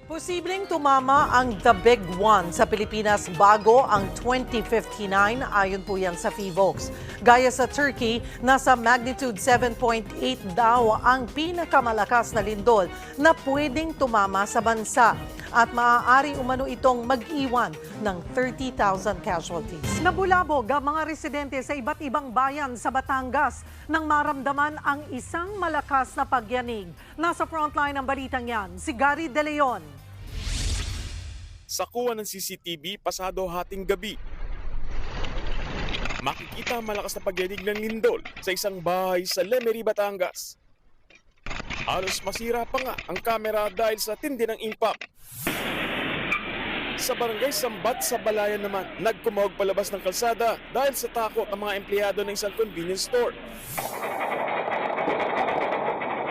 Posibleng tumama ang The Big One sa Pilipinas bago ang 2059 ayon po yan sa PHIVOLCS. Gaya sa Turkey, nasa magnitude 7.8 daw ang pinakamalakas na lindol na pwedeng tumama sa bansa at maaari umano itong mag-iwan ng 30,000 casualties. Nabulabog ang mga residente sa iba't ibang bayan sa Batangas nang maramdaman ang isang malakas na pagyanig. Nasa frontline ng balitang yan, si Gary De Leon. Sa kuha ng CCTV pasado hating gabi, makikita malakas na pagyanig ng lindol sa isang bahay sa Lemery, Batangas. Halos masira pa nga ang kamera dahil sa tindi ng impact. Sa barangay Sambat sa Balayan naman, nagkumawag palabas ng kalsada dahil sa takot ang mga empleyado ng isang convenience store.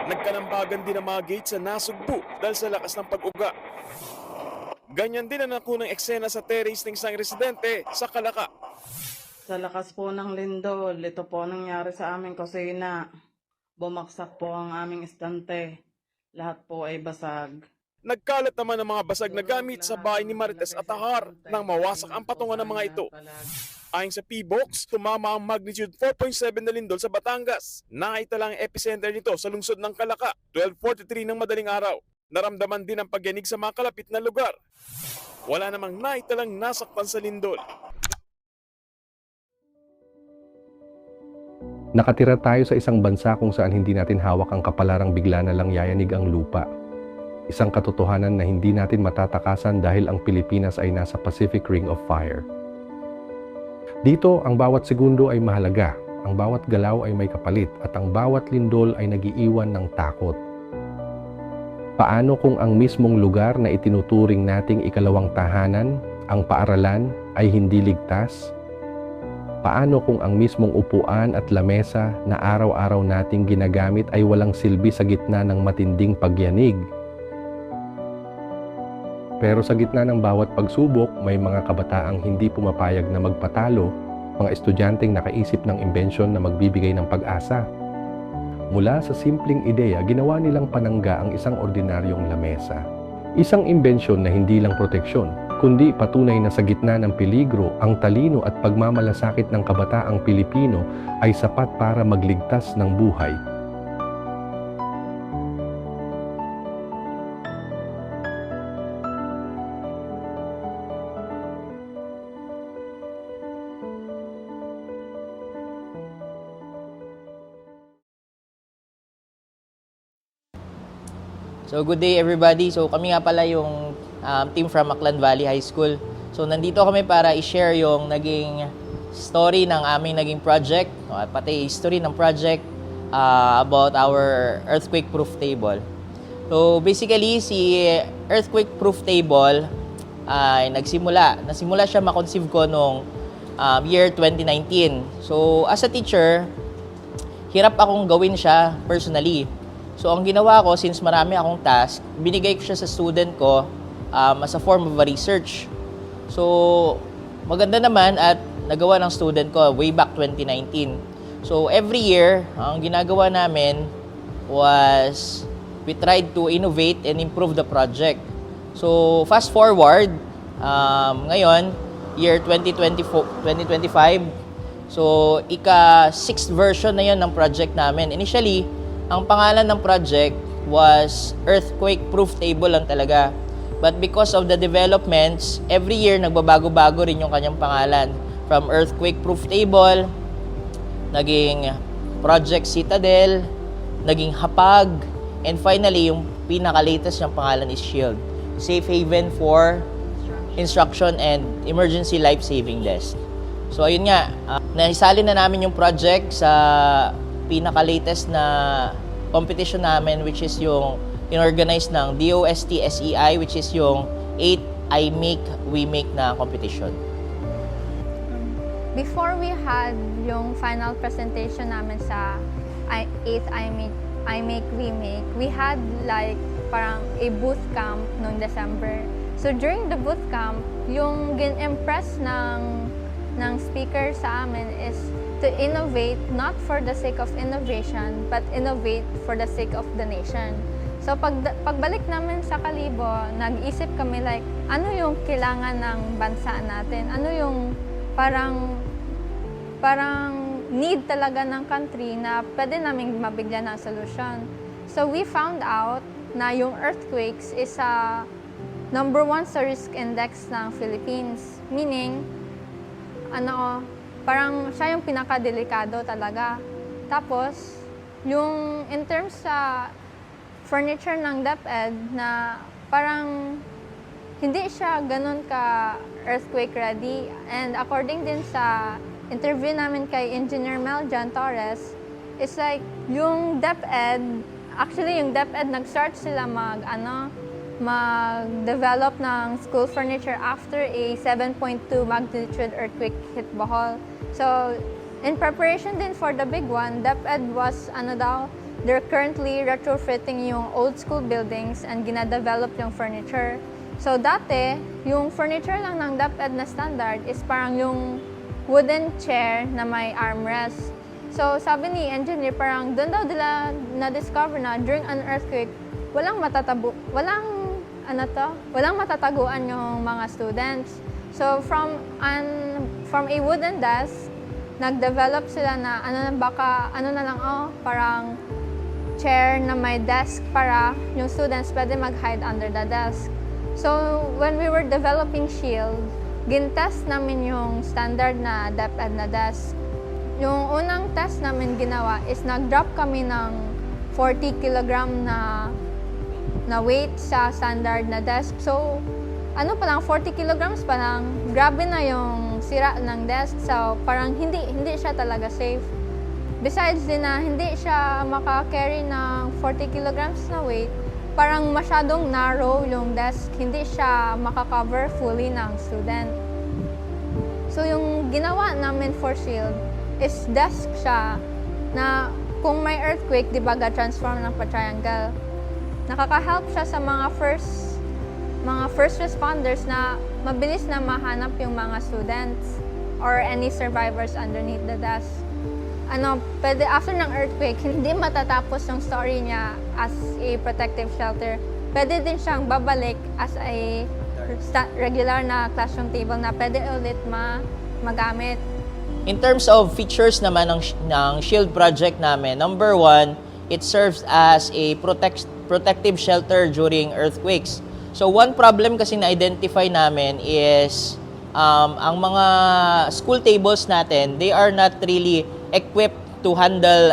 Nagkalambagan din ang mga gate sa Nasugbu dahil sa lakas ng pag-uga. Ganyan din ang nakunang eksena sa terrace ng isang residente sa Calaca. Sa lakas po ng lindol, ito po nangyari sa aming kusina. Bumaksak po ang aming estante. Lahat po ay basag. Nagkalat naman ang mga basag na gamit sa bahay ni Marites Atahar nang mawasak ang patungan ng mga ito. Ayon sa PHIVOLCS, tumama ang magnitude 4.7 na lindol sa Batangas. Nakita lang ang epicenter nito sa lungsod ng Calaca, 12:43 ng madaling araw. Naramdaman din ang pagyanig sa mga kalapit na lugar. Wala namang naitalang nasaktan sa lindol. Nakatira tayo sa isang bansa kung saan hindi natin hawak ang kapalarang bigla na lang yayanig ang lupa. Isang katotohanan na hindi natin matatakasan dahil ang Pilipinas ay nasa Pacific Ring of Fire. Dito, ang bawat segundo ay mahalaga, ang bawat galaw ay may kapalit, at ang bawat lindol ay nagiiwan ng takot. Paano kung ang mismong lugar na itinuturing nating ikalawang tahanan, ang paaralan, ay hindi ligtas? Paano kung ang mismong upuan at lamesa na araw-araw nating ginagamit ay walang silbi sa gitna ng matinding pagyanig? Pero sa gitna ng bawat pagsubok, may mga kabataang hindi pumapayag na magpatalo, mga estudyanteng nakaisip ng imbensyon na magbibigay ng pag-asa. Mula sa simpleng ideya, ginawa nilang panangga ang isang ordinaryong lamesa. Isang imbensyon na hindi lang proteksyon, kundi patunay na sa gitna ng peligro, ang talino at pagmamalasakit ng kabataang Pilipino ay sapat para magligtas ng buhay. So good day everybody. So kami nga pala yung team from Aklan Valley High School. So nandito kami para i-share yung naging story ng aming naging project, pati history ng project about our earthquake-proof table. So basically si earthquake-proof table ay nasimula siya ma-conceive ko noong year 2019. So as a teacher, hirap akong gawin siya personally. So, ang ginawa ko, since marami akong task, binigay ko siya sa student ko as a form of a research. So, maganda naman at nagawa ng student ko way back 2019. So, every year, ang ginagawa namin was we tried to innovate and improve the project. So, fast forward, ngayon, year 2025, so, ika-6th version na yun ng project namin. Initially, ang pangalan ng project was Earthquake-Proof Table lang talaga. But because of the developments, every year nagbabago-bago rin yung kanyang pangalan. From Earthquake-Proof Table, naging Project Citadel, naging Hapag, and finally, yung pinaka-latest niyang pangalan is SHIELD. Safe Haven for Instruction and Emergency Life-Saving Desk. So ayun nga, naisali na namin yung project sa pinaka-latest na competition namin, which is yung inorganize ng DOST SEI, which is yung 8 I Make, We Make na competition. Before we had yung final presentation namin sa 8 I Make, We Make, we had like parang a booth camp noong December. So during the booth camp, yung gin-impress ng speaker sa amin is to innovate not for the sake of innovation, but innovate for the sake of the nation. So pagbalik namin sa Kalibo, nag-isip kami like, ano yung kailangan ng bansa natin? Ano yung parang need talaga ng country na pwede naming mabigyan ng solusyon. So we found out na yung earthquakes is number 1 sa risk index ng Philippines. Meaning, parang siya yung pinakadelikado talaga. Tapos, yung in terms sa furniture ng DepEd na parang hindi siya ganun ka earthquake ready. And according din sa interview namin kay Engineer Mel John Torres, is like yung DepEd, actually yung DepEd nag-start sila mag-develop ng school furniture after a 7.2 magnitude earthquake hit Bohol. So, in preparation din for the big one, DepEd was they're currently retrofitting yung old school buildings and gina-develop yung furniture. So dati, yung furniture lang ng DepEd na standard is parang yung wooden chair na may armrest. So sabi ni engineer, parang doon daw nila na-discover na during an earthquake, walang matataguan yung mga students. So from a wooden desk, nag-develop sila na parang chair na may desk para yung students pwede mag-hide under the desk. So, when we were developing Shield, gin-test namin yung standard na DepEd na desk. Yung unang test namin ginawa is nag-drop kami ng 40 kg na weight sa standard na desk. So, 40 kilograms pa lang, grabe na yung sira ng desk. So, parang hindi siya talaga safe. Besides din na hindi siya maka-carry ng 40 kilograms na weight, parang masyadong narrow yung desk, hindi siya maka-cover fully ng student. So yung ginawa namin for Shield is desk siya na kung may earthquake, di ba ga-transform ng pa-triangle. Nakaka-help siya sa mga first responders na mabilis na mahanap yung mga students or any survivors underneath the desk. Pwede after ng earthquake, hindi matatapos yung story niya as a protective shelter. Pwede din siyang babalik as a regular na classroom table na pwede ulit magamit. In terms of features naman ng Shield project namin, number 1, it serves as a protective shelter during earthquakes. So one problem kasi na-identify namin is ang mga school tables natin, they are not really equipped to handle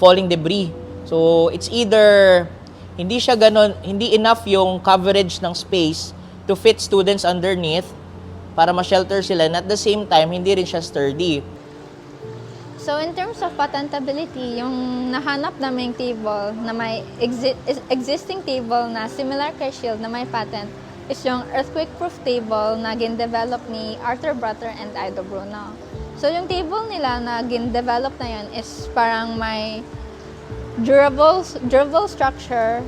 falling debris. So it's either hindi enough yung coverage ng space to fit students underneath para ma-shelter sila, and at the same time hindi rin siya sturdy. So in terms of patentability, yung nahanap naming table na may existing table na similar kay Shield na may patent is yung earthquake-proof table na gin-develop ni Arthur Brutter and Ido Bruno. So yung table nila na gin-develop na yun is parang may durable structure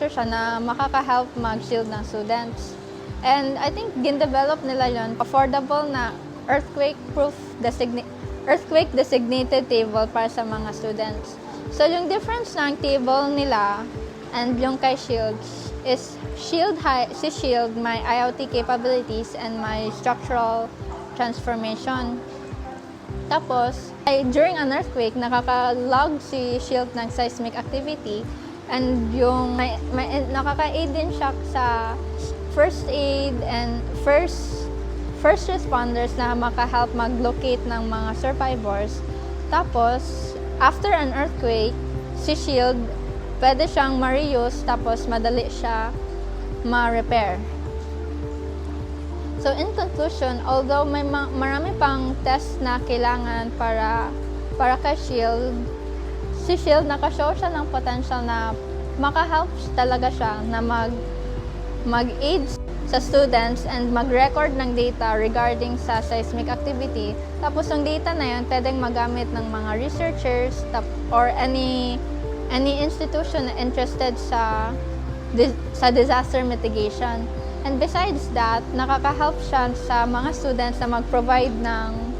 siya na makaka-help mag-shield ng students. And I think gin-develop nila yun, affordable na earthquake designated table para sa mga students. So yung difference ng table nila and yung kay Shield is si Shield may IoT capabilities and may structural transformation. Tapos, during an earthquake, nakaka-log si Shield ng seismic activity and yung nakaka-aid din siya sa first aid and first responders na maka-help mag-locate ng mga survivors. Tapos, after an earthquake, si Shield pwede siyang ma-reuse tapos madali siya ma-repair. So in conclusion, although may marami pang test na kailangan para kay Shield, si Shield nakashow siya ng potential na maka-help talaga siya na mag-aid sa students and mag-record ng data regarding sa seismic activity. Tapos yung data na yun, pwedeng magamit ng mga researchers or any institution na interested sa disaster mitigation. And besides that, nakaka-help siya sa mga students na mag-provide ng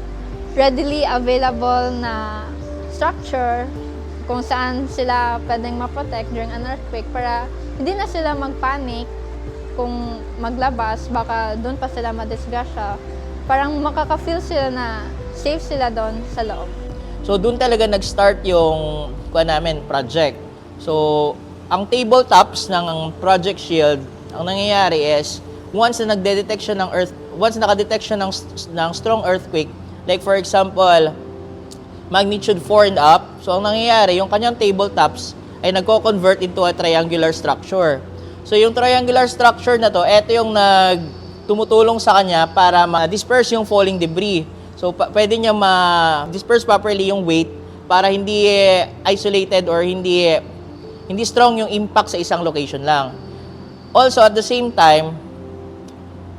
readily available na structure kung saan sila pwedeng ma-protect during an earthquake para hindi na sila mag-panic kung maglabas, baka doon pa sila madisgrasya. Parang makaka-feel sila na safe sila doon sa loob. So doon talaga nag-start yung project. So ang tabletops ng Project Shield, ang nangyayari is once na nagde-detect siya once nakadetect siya ng strong earthquake, like for example, magnitude 4 and up, so ang nangyayari, yung kanyang tabletops ay nagko-convert into a triangular structure. So yung triangular structure na to, ito yung tumutulong sa kanya para ma-disperse yung falling debris. So pwede niya ma-disperse properly yung weight para hindi isolated or hindi strong yung impact sa isang location lang. Also at the same time,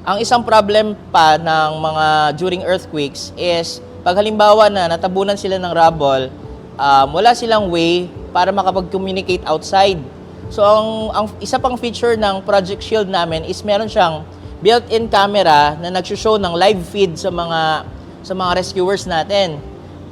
ang isang problem pa ng mga during earthquakes is pag halimbawa na natabunan sila ng rubble, wala silang way para makapag-communicate outside. So ang isa pang feature ng Project Shield namin is meron siyang built-in camera na nagsushow ng live feed sa mga rescuers natin.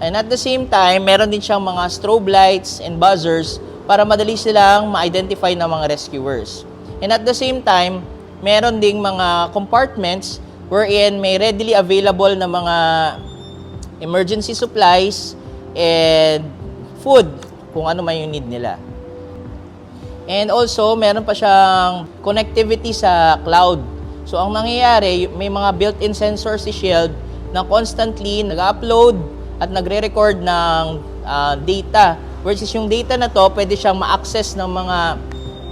And at the same time, meron din siyang mga strobe lights and buzzers para madali silang ma-identify ng mga rescuers. And at the same time, meron ding mga compartments wherein may readily available na mga emergency supplies and food kung ano man yung need nila. And also, meron pa siyang connectivity sa cloud. So, ang nangyayari, may mga built-in sensors si Shield na constantly nag-upload at nagre-record ng data. Which is yung data na to, pwede siyang ma-access ng mga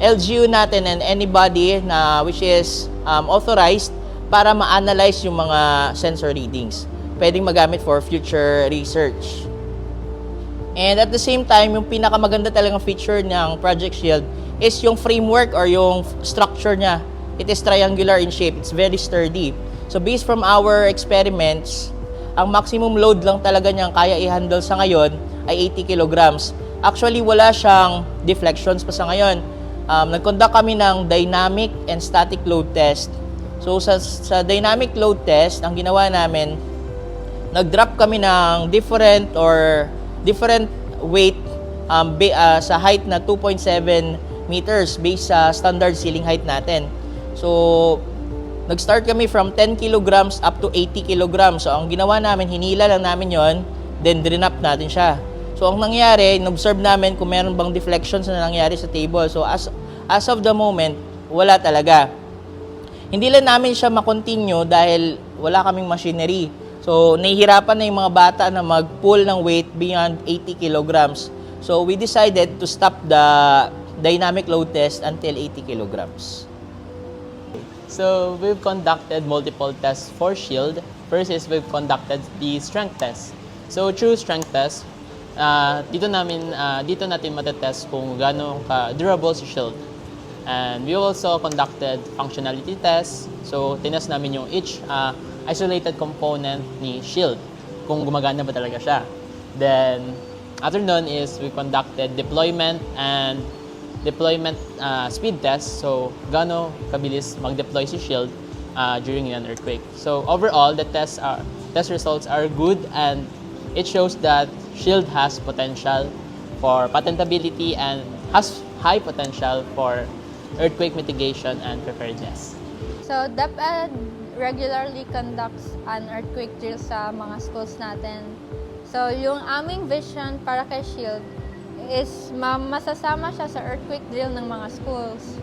LGU natin and anybody na which is authorized para ma-analyze yung mga sensor readings. Pwedeng magamit for future research. And at the same time, yung pinakamaganda talagang feature ng Project Shield is yung framework or yung structure niya. It is triangular in shape. It's very sturdy. So based from our experiments, ang maximum load lang talaga niyang kaya i-handle sa ngayon ay 80 kilograms. Actually, wala siyang deflections pa sa ngayon. Nag-conduct kami ng dynamic and static load test. So sa dynamic load test, ang ginawa namin, nag-drop kami ng different weight sa height na 2.7 meters based sa standard ceiling height natin. So, nag-start kami from 10 kilograms up to 80 kilograms. So, ang ginawa namin, hinila lang namin yon, then drinap natin siya. So, ang nangyari, in-observe namin kung meron bang deflections na nangyari sa table. So, as of the moment, wala talaga. Hindi lang namin siya makontinue dahil wala kaming machinery. So, nahihirapan na yung mga bata na mag-pull ng weight beyond 80 kilograms. So, we decided to stop the dynamic load test until 80 kilograms. So, we've conducted multiple tests for Shield. First is we've conducted the strength test. So, through strength test, dito natin matetest kung gaano ka-durable si Shield. And we also conducted functionality tests. So, tinest namin yung each isolated component ni Shield, kung gumagana ba talaga siya. Then, after nun is we conducted deployment speed test. So, gaano kabilis mag-deploy si Shield during an earthquake. So, overall, the test results are good and it shows that Shield has potential for patentability and has high potential for earthquake mitigation and preparedness. So, DepEd regularly conducts an earthquake drill sa mga schools natin. So, yung aming vision para kay Shield is masasama siya sa earthquake drill ng mga schools.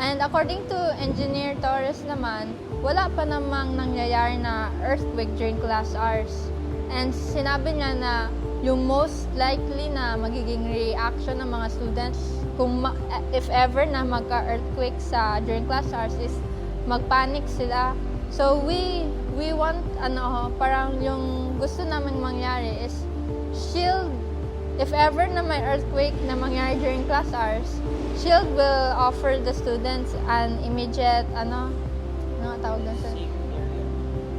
And according to Engineer Torres naman, wala pa namang nangyayari na earthquake during class hours. And sinabi niya na yung most likely na magiging reaction ng mga students if ever na magka-earthquake during class hours is magpanic sila. So we want parang yung gusto naming mangyari is Shield, if ever na may earthquake na mangyari during class hours, Shield will offer the students an immediate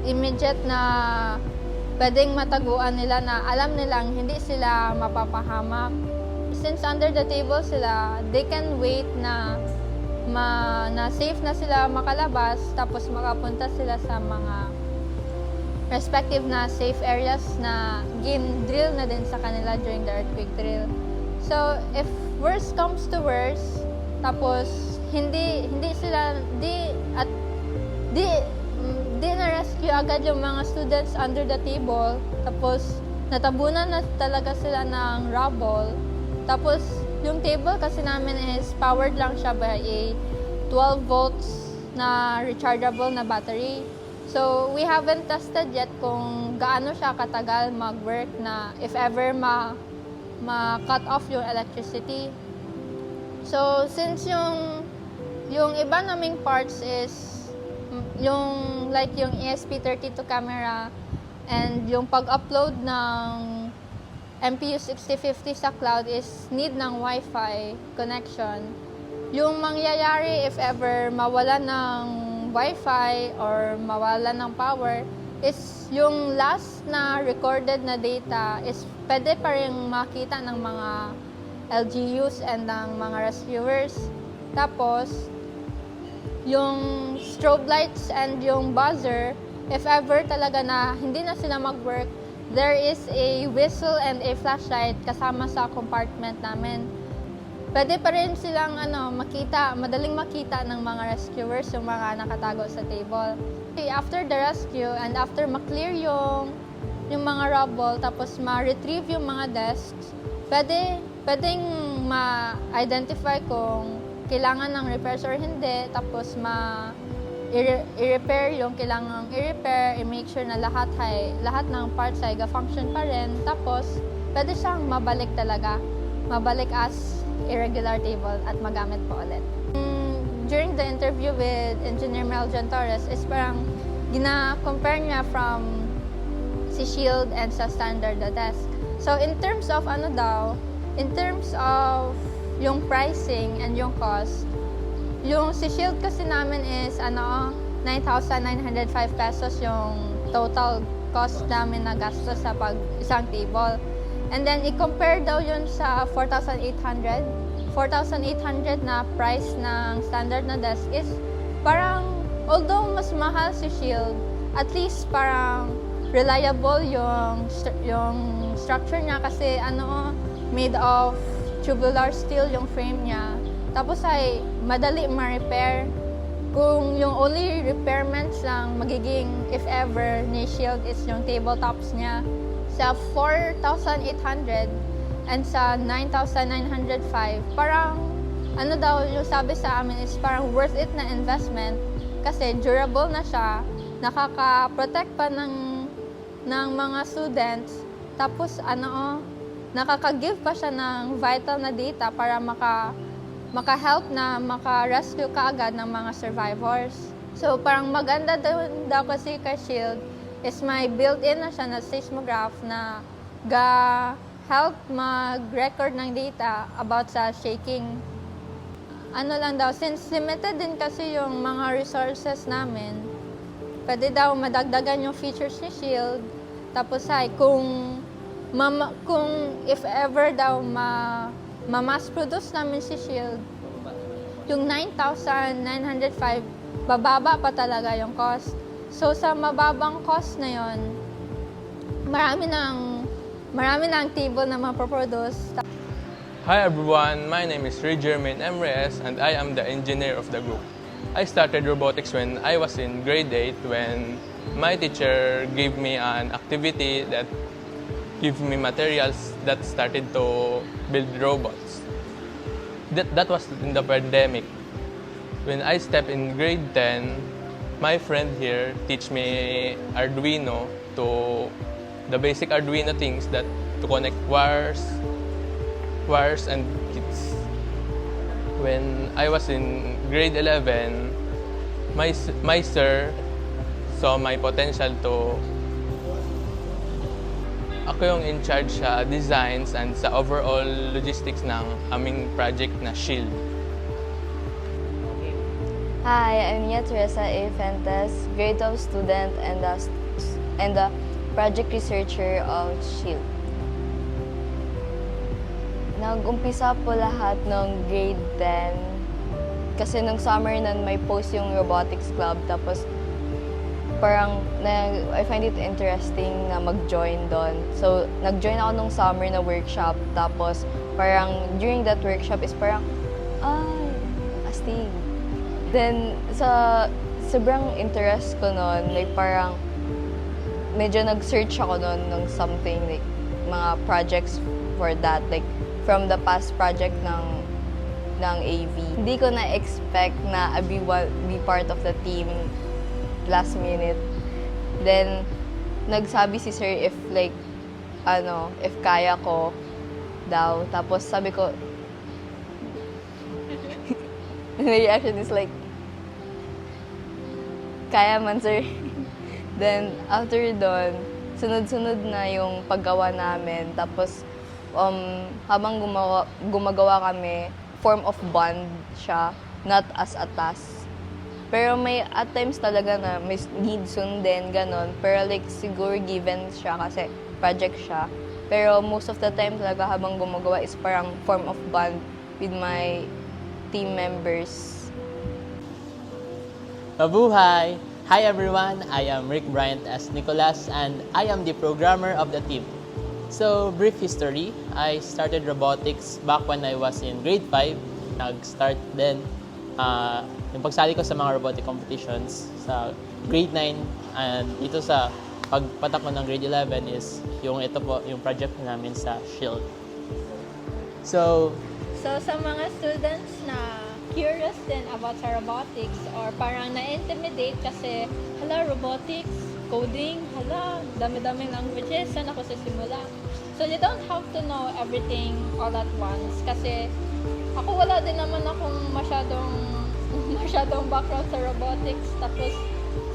immediate na pwedeng mataguan nila na alam nilang hindi sila mapapahamak. Since under the table sila, they can wait na safe na sila makalabas, tapos makapunta sila sa mga respective na safe areas na game drill na din sa kanila during the earthquake drill. So, if worst comes to worst, tapos hindi sila di na-rescue agad yung mga students under the table, tapos natabunan na talaga sila ng rubble. Tapos yung table kasi namin is powered lang siya by a 12 volts na rechargeable na battery. So we haven't tested yet kung gaano siya katagal mag-work na if ever ma-cut off yung electricity. So since yung iba naming parts is yung ESP32 camera and yung pag-upload ng MPU 6050 sa cloud is need ng Wi-Fi connection. Yung mangyayari if ever mawala ng Wi-Fi or mawala ng power is yung last na recorded na data is pwede pa rin makita ng mga LGUs and ng mga rescuers. Tapos, yung strobe lights and yung buzzer, if ever talaga na hindi na sila mag-work, there is a whistle and a flashlight kasama sa compartment namin. Pwede pa rin silang madaling makita ng mga rescuers yung mga nakatago sa table. After the rescue and after ma-clear yung mga rubble, tapos ma-retrieve yung mga desks, pwedeng ma-identify kung kailangan ng repairs or hindi, tapos i-repair yung kailangang i-repair, i-make sure na lahat ng parts ay ga-function pa rin, tapos pwede siyang mabalik as irregular table at magamit po ulit. During the interview with Engineer Meljon Torres is parang gina-compare niya from si Shield and sa standard na desk. So in terms of yung pricing and yung cost, yung si Shield kasi namin is 9,905 pesos yung total cost namin na gastos sa isang table. And then i-compare daw yun sa 4,800. 4,800 na price ng standard na desk is parang although mas mahal si Shield, at least parang reliable yung structure niya kasi made of tubular steel yung frame niya. Tapos ay madali ma-repair. Kung yung only repairments lang magiging if ever ni Shield is yung tabletops niya sa 4,800 and sa 9,905, parang yung sabi sa amin is parang worth it na investment kasi durable na siya, nakaka-protect pa ng mga students, tapos nakaka-give pa siya ng vital na data para maka-help na maka-rescue kaagad ng mga survivors. So parang maganda daw kasi kay Shield is may built-in na siya na seismograph na help mag-record ng data about sa shaking. Since limited din kasi yung mga resources namin, pwede daw madagdagan yung features ni Shield. Tapos kung if ever daw ma-mass produce namin si Shield, yung 9,905, bababa pa talaga yung cost. So sa mababang cost na yon, marami ng table na mapoproduce. Hi everyone, my name is Jermaine Emreyes and I am the engineer of the group. I started robotics when I was in grade 8 when my teacher gave me an activity that gave me materials that started to build robots. That was in the pandemic. When I stepped in grade 10, my friend here teach me Arduino, the basic Arduino things that to connect wires and kits. When I was in grade 11, my sir saw my potential to ako yung in charge sa designs and sa overall logistics ng aming project na Shield. Hi, I'm Nia Teresa A. Fentes, grade 12 student and the project researcher of Shield. Nag-umpisa po lahat ng grade 10 kasi nung summer nun may post yung robotics club, tapos I find it interesting na mag-join doon. So, nag-join ako nung summer na workshop. Tapos, parang during that workshop is parang, astig. Then, sa sobrang interest ko noon, like parang medyo nag-search ako noon ng something, like mga projects for that, like from the past project ng AV. Hindi ko na-expect na I'll be part of the team last minute. Then, nagsabi si sir if if kaya ko daw. Tapos sabi ko, the reaction is like, kaya man sir. Then, after doon, sunod-sunod na yung paggawa namin. Tapos, habang gumagawa kami, form of bond siya, not as a task. Pero may at times talaga na may need sundin, ganon. Pero like, siguro given siya kasi project siya. Pero most of the time talaga habang gumagawa is parang form of bond with my team members. Mabuhay! Hi everyone, I am Rick Bryant S. Nicolas and I am the programmer of the team. So, brief history, I started robotics back when I was in grade 5. Nag-start din yung pagsali ko sa mga robotic competitions sa grade 9 and dito sa pagpatak ko ng grade 11 is yung ito po, yung project namin sa SHIELD. So sa mga students na curious din about sa robotics or parang na-intimidate kasi, robotics, coding, dami-daming languages, saan ako sisimula? So you don't have to know everything all at once kasi ako wala din naman akong masyadong background sa robotics. Tapos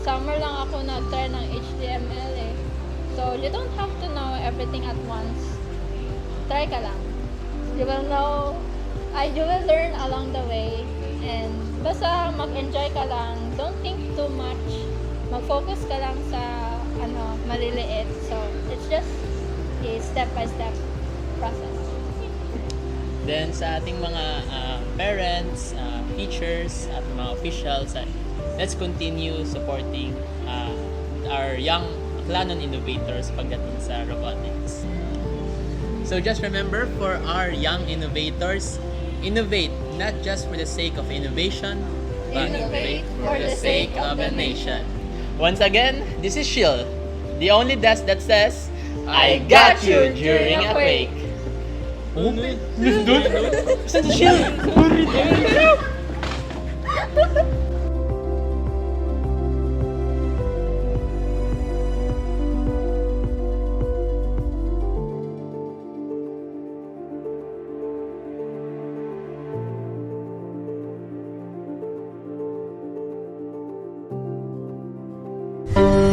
summer lang ako nag-try ng HTML eh. So you don't have to know everything at once. Try ka lang. You will learn along the way. And basta mag-enjoy ka lang. Don't think too much. Mag-focus ka lang sa maliliit. So it's just a step-by-step process. Then sa ating mga parents, teachers, at mga officials, let's continue supporting our young Aklanon innovators pagdating sa robotics. So just remember, for our young innovators, innovate not just for the sake of innovation, but innovate for the sake of a nation. Once again, this is SHIELD, the only desk that says, I got you during a quake. Saan si SHIELD? Thank you.